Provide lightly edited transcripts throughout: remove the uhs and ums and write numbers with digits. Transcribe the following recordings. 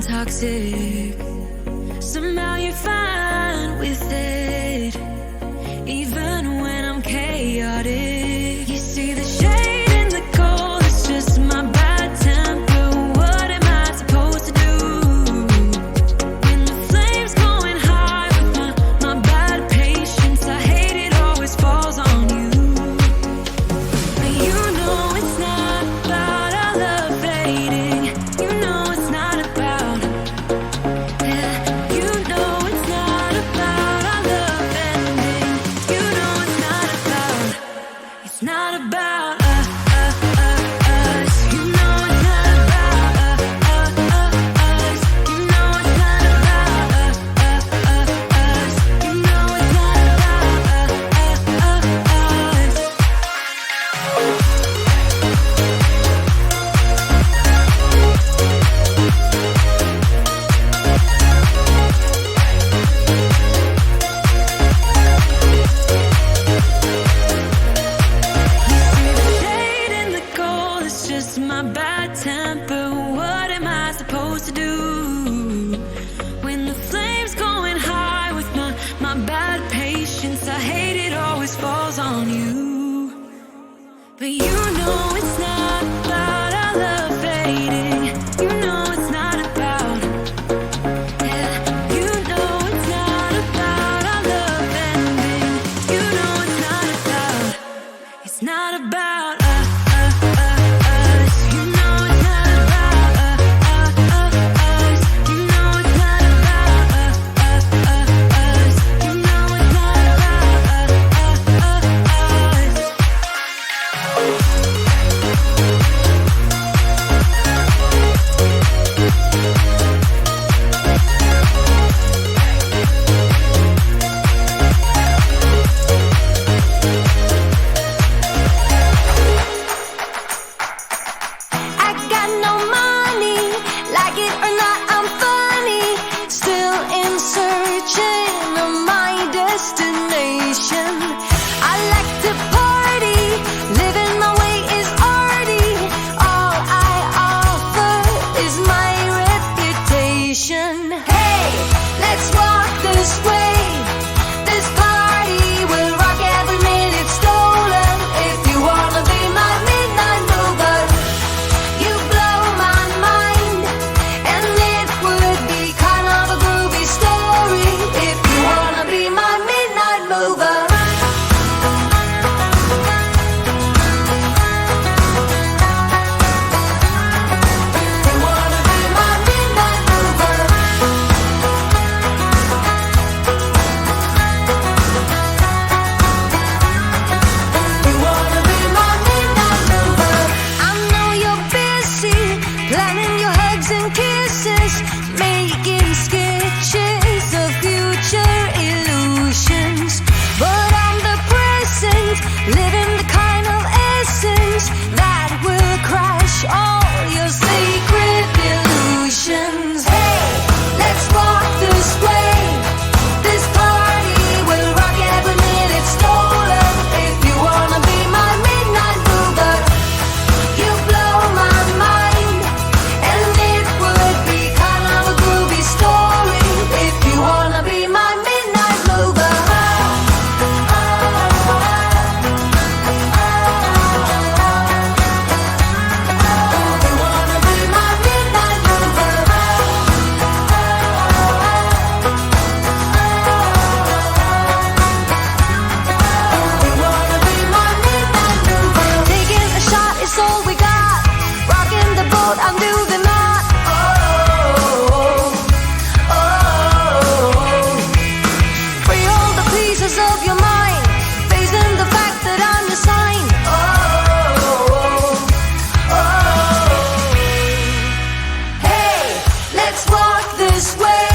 toxic. Somehow you're fine with it, even when I'm chaotic. You see the shade in the cold, it's just my bad temper. What am I supposed to do when the flame's going high with my bad patience? I hate it always falls on you. But you know it's not about our love fading. You know it's not about, yeah, you know it's not about our love ending. You know it's not about, it's not about us. You know it's not about us. You know it's not about us. You know it's not about us. Shade in the cold, it's just my bad temper. What am I supposed to do when the flame's going high with my bad patience? I hate it always falls on you. But you know it's not about our love fading. You know it's not about, yeah, you know it's not about our love ending. You know it's not about, it's not about us. You know it's not about us. You know it's not about us. You know it's not about us. I got no money, like it or not, I'm funny. Still in searching of my destination. I like to party, living my way is arty. All I offer is my reputation. Hey, let's walk this way. This party will rock every minute stolen. If you wanna be my midnight mover, you blow my mind, and it would be kind of a groovy story. If you wanna be my midnight mover. If you wanna be my midnight mover. You wanna be my midnight mover. I know you're busy planning your hugs and kisses, making sketches of future illusions. But I'm the present, living the kind of essence that will crush all your sacred illusions. Hey, let's walk this way. This party will rock every minute stolen. If you wanna be my midnight mover, you blow my mind, and it would be kind of a groovy story. If you wanna be my midnight mover. If you wanna be my midnight mover. You wanna be my midnight mover. Taking a shot is all we got. Rocking the boat, I'll do the knot. Oh, oh, oh. Free all the pieces of your mind, facing the fact that I'm your sign. Oh, oh, oh. Hey, let's walk this way.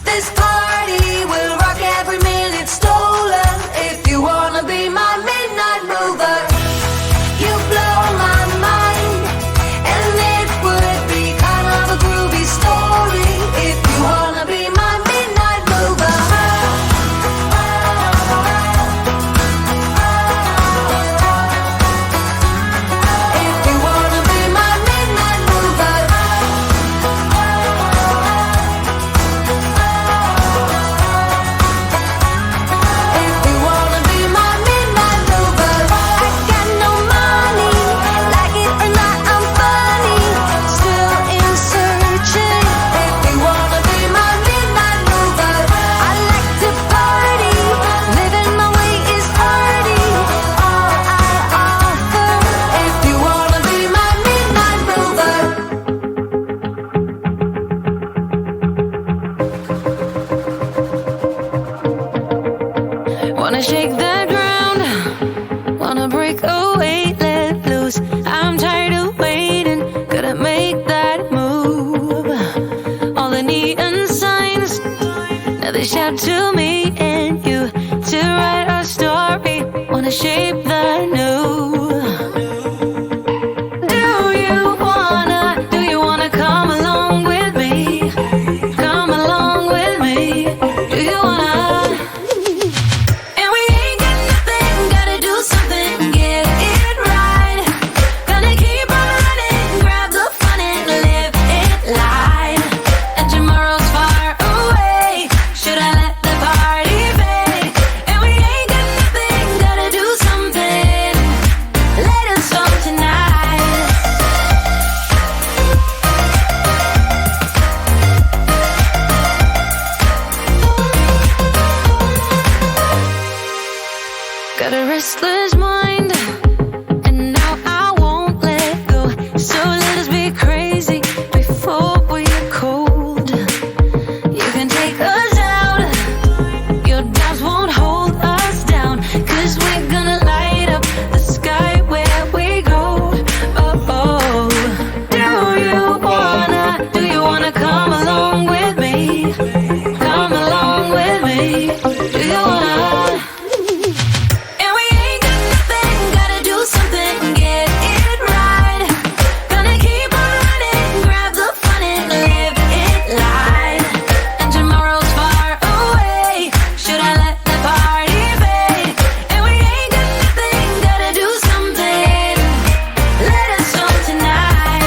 This party will rock every minute stolen. If you wanna be my midnight mover, you blow my mind, and it would be kind of a groovy story. If you wanna be my midnight mover. If you wanna be my midnight mover. Wanna shake the ground, wanna break away, let loose. I'm tired of waiting, gotta make that move. All the neon signs, now they shout to me and you to write our story. Wanna shape the new. Do you wanna come along with me? Come along with me. Do you wanna? And we ain't got nothing, gotta do something, get it right. Gonna keep on running, grab the fun and live it light. And tomorrow's far away, should I let the party fade? And we ain't got nothing, gotta do something, let it start tonight. Got a restless mind, and now I won't let go. So let us be crazy before we're cold. You can take us out, your doubts won't hold us down, 'cause we're gonna light up the sky where we go. Oh, oh. Do you wanna come along with me? Come along with me. Do you wanna? And we ain't got nothing, gotta do something, get it right. Gonna keep on running, grab the fun and live it light. And tomorrow's far away, should I let the party fade? And we ain't got nothing, gotta do something, let us start tonight.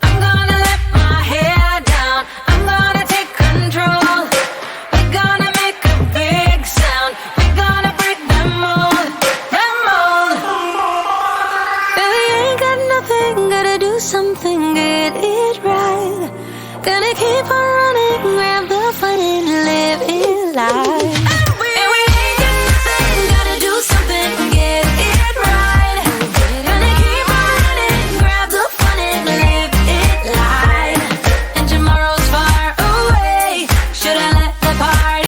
I'm gonna let my hair down, I'm gonna take control. We're gonna make a big sound, we're gonna break the mold, the mold. And we ain't got nothing, gotta do something, get it right. Gonna keep on running, grab the fun and live it life.